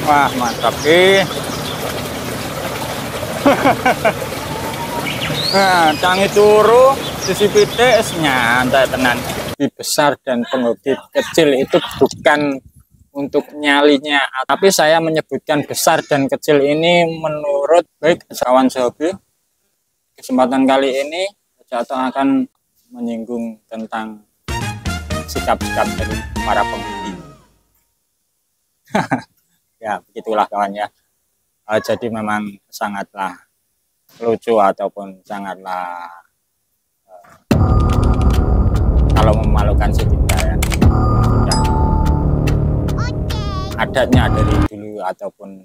Wah, mantap sih. Nah, canggih turu sisi pitik nyantai tenan. Penghobi besar dan penghobi kecil itu bukan untuk nyalinya, tapi saya menyebutkan besar dan kecil ini menurut baik kawan sehobi. Kesempatan kali ini Jato akan menyinggung tentang sikap-sikap dari para penghobi. Ya, begitulah kawan ya. Jadi memang sangatlah lucu ataupun sangatlah kalau memalukan sih tidak ya. Sudah adatnya dari dulu ataupun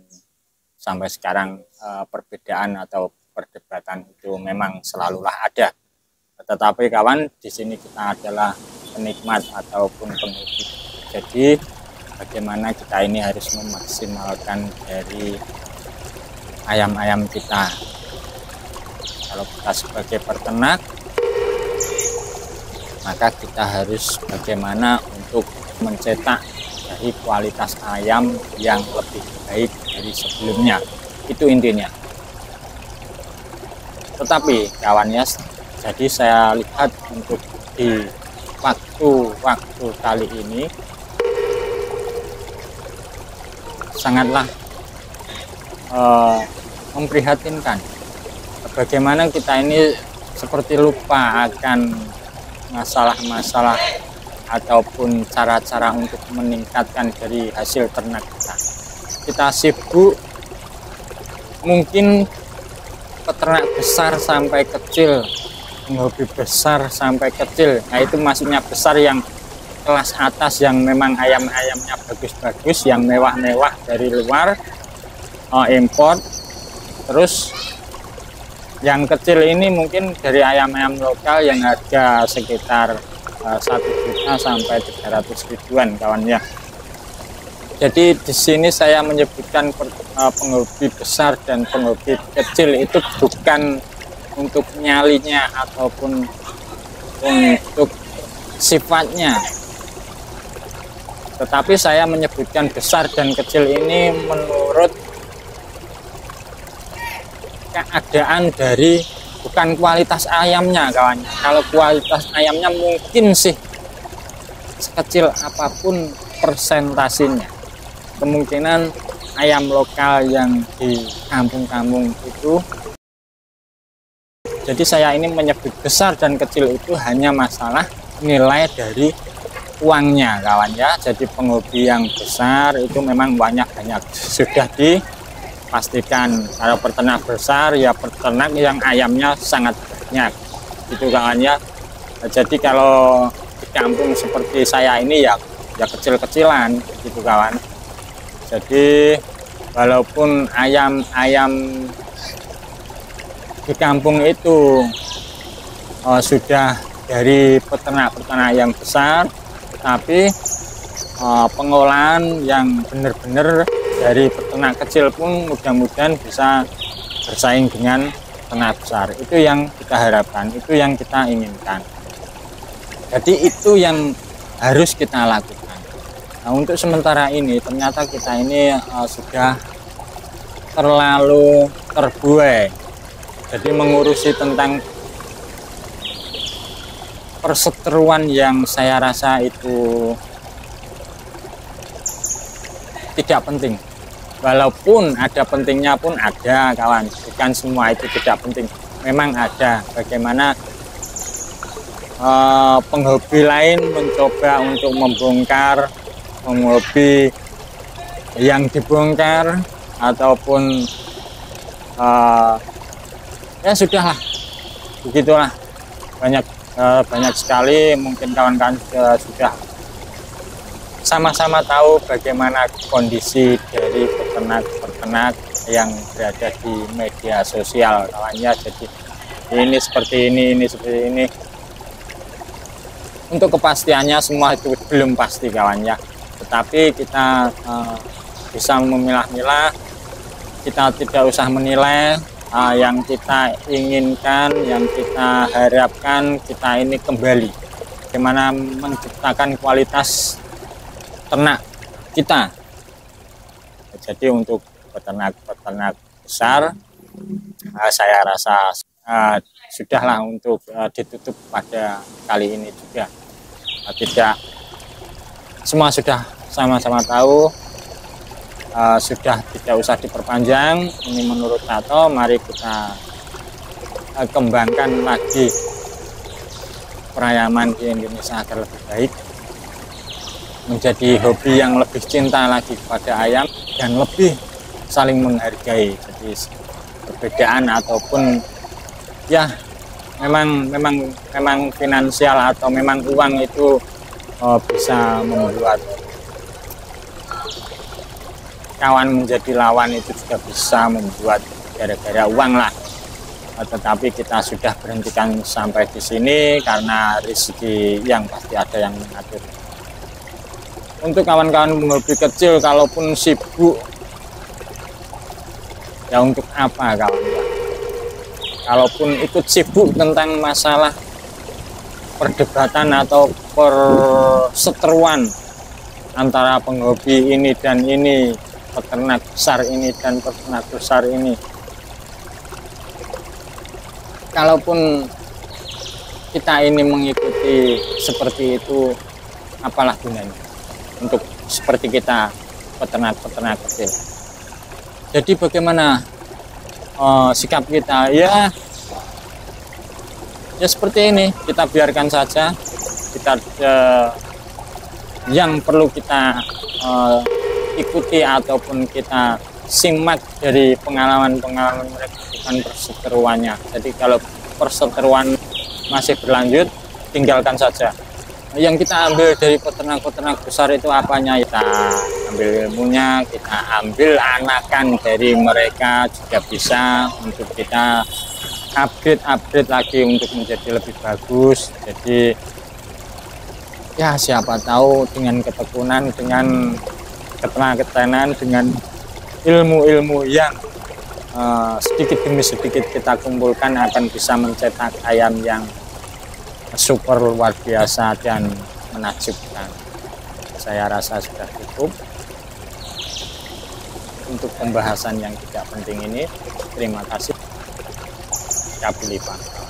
sampai sekarang perbedaan atau perdebatan itu memang selalulah ada. Tetapi kawan, di sini kita adalah penikmat ataupun penghobi. Jadi bagaimana kita ini harus memaksimalkan dari ayam-ayam kita. Kalau kita sebagai peternak, maka kita harus bagaimana untuk mencetak dari kualitas ayam yang lebih baik dari sebelumnya. Itu intinya. Tetapi kawannya, jadi saya lihat untuk di waktu-waktu kali ini sangatlah memprihatinkan. Bagaimana kita ini seperti lupa akan masalah-masalah ataupun cara-cara untuk meningkatkan dari hasil ternak kita. Kita sibuk, mungkin peternak besar sampai kecil, penghobi besar sampai kecil. Nah itu maksudnya besar yang kelas atas, yang memang ayam-ayamnya bagus-bagus, yang mewah-mewah dari luar, import. Terus yang kecil ini mungkin dari ayam-ayam lokal yang harga sekitar 1 juta sampai 300 ribuan kawan ya. Jadi di sini saya menyebutkan penghobi besar dan penghobi kecil itu bukan untuk nyalinya ataupun untuk sifatnya. Tetapi saya menyebutkan besar dan kecil ini menurut keadaan dari bukan kualitas ayamnya kawan. Kalau kualitas ayamnya mungkin sih sekecil apapun persentasinya, kemungkinan ayam lokal yang di kampung-kampung itu. Jadi saya ini menyebut besar dan kecil itu hanya masalah nilai dari uangnya kawan ya. Jadi penghobi yang besar itu memang banyak-banyak sudah dipastikan. Kalau peternak besar ya peternak yang ayamnya sangat banyak itu kawan ya. Jadi kalau di kampung seperti saya ini ya kecil-kecilan gitu kawan. Jadi walaupun ayam-ayam di kampung itu sudah dari peternak-peternak yang besar, tapi pengolahan yang benar-benar dari peternak kecil pun mudah-mudahan bisa bersaing dengan peternak besar. Itu yang kita harapkan, itu yang kita inginkan. Jadi itu yang harus kita lakukan. Nah, untuk sementara ini ternyata kita ini sudah terlalu terbuai. Jadi mengurusi tentang perseteruan yang saya rasa itu tidak penting. Walaupun ada pentingnya pun ada kawan, bukan semua itu tidak penting. Memang ada bagaimana penghobi lain mencoba untuk membongkar penghobi yang dibongkar ataupun ya sudahlah, begitulah. Banyak sekali mungkin kawan-kawan sudah sama-sama tahu bagaimana kondisi dari peternak-peternak yang berada di media sosial kawannya. Jadi ini seperti ini seperti ini. Untuk kepastiannya semua itu belum pasti kawannya. Tetapi kita bisa memilah-milah, kita tidak usah menilai. Yang kita inginkan, yang kita harapkan, kita ini kembali bagaimana menciptakan kualitas ternak kita. Jadi untuk peternak-peternak besar, saya rasa sudahlah untuk ditutup pada kali ini juga. Tidak, semua sudah sama-sama tahu, sudah tidak usah diperpanjang. Ini menurut Tato, mari kita kembangkan lagi perayaman di Indonesia agar lebih baik, menjadi hobi yang lebih cinta lagi kepada ayam dan lebih saling menghargai. Jadi perbedaan ataupun ya memang finansial atau memang uang itu bisa membuat kawan menjadi lawan, itu juga bisa membuat gara-gara uang lah. Tetapi kita sudah berhentikan sampai di sini karena rezeki yang pasti ada yang mengatur. Untuk kawan-kawan penghobi kecil, kalaupun sibuk, ya untuk apa kawan-kawan? Kalaupun ikut sibuk tentang masalah perdebatan atau perseteruan antara penghobi ini dan ini, peternak besar ini dan peternak besar ini, kalaupun kita ini mengikuti seperti itu, apalah gunanya untuk seperti kita peternak-peternak kecil. Jadi bagaimana sikap kita? Ya seperti ini, kita biarkan saja. Kita yang perlu kita ikuti ataupun kita simak dari pengalaman-pengalaman mereka, bukan perseteruannya. Jadi kalau perseteruan masih berlanjut, tinggalkan saja. Yang kita ambil dari peternak-peternak besar itu apanya? Kita ambil ilmunya, kita ambil anakan dari mereka juga bisa untuk kita upgrade lagi untuk menjadi lebih bagus. Jadi ya siapa tahu dengan ketekunan, dengan ketenaran, dengan ilmu-ilmu yang sedikit demi sedikit kita kumpulkan akan bisa mencetak ayam yang super luar biasa dan menakjubkan. Saya rasa sudah cukup untuk pembahasan yang tidak penting ini. Terima kasih. Kapilipan.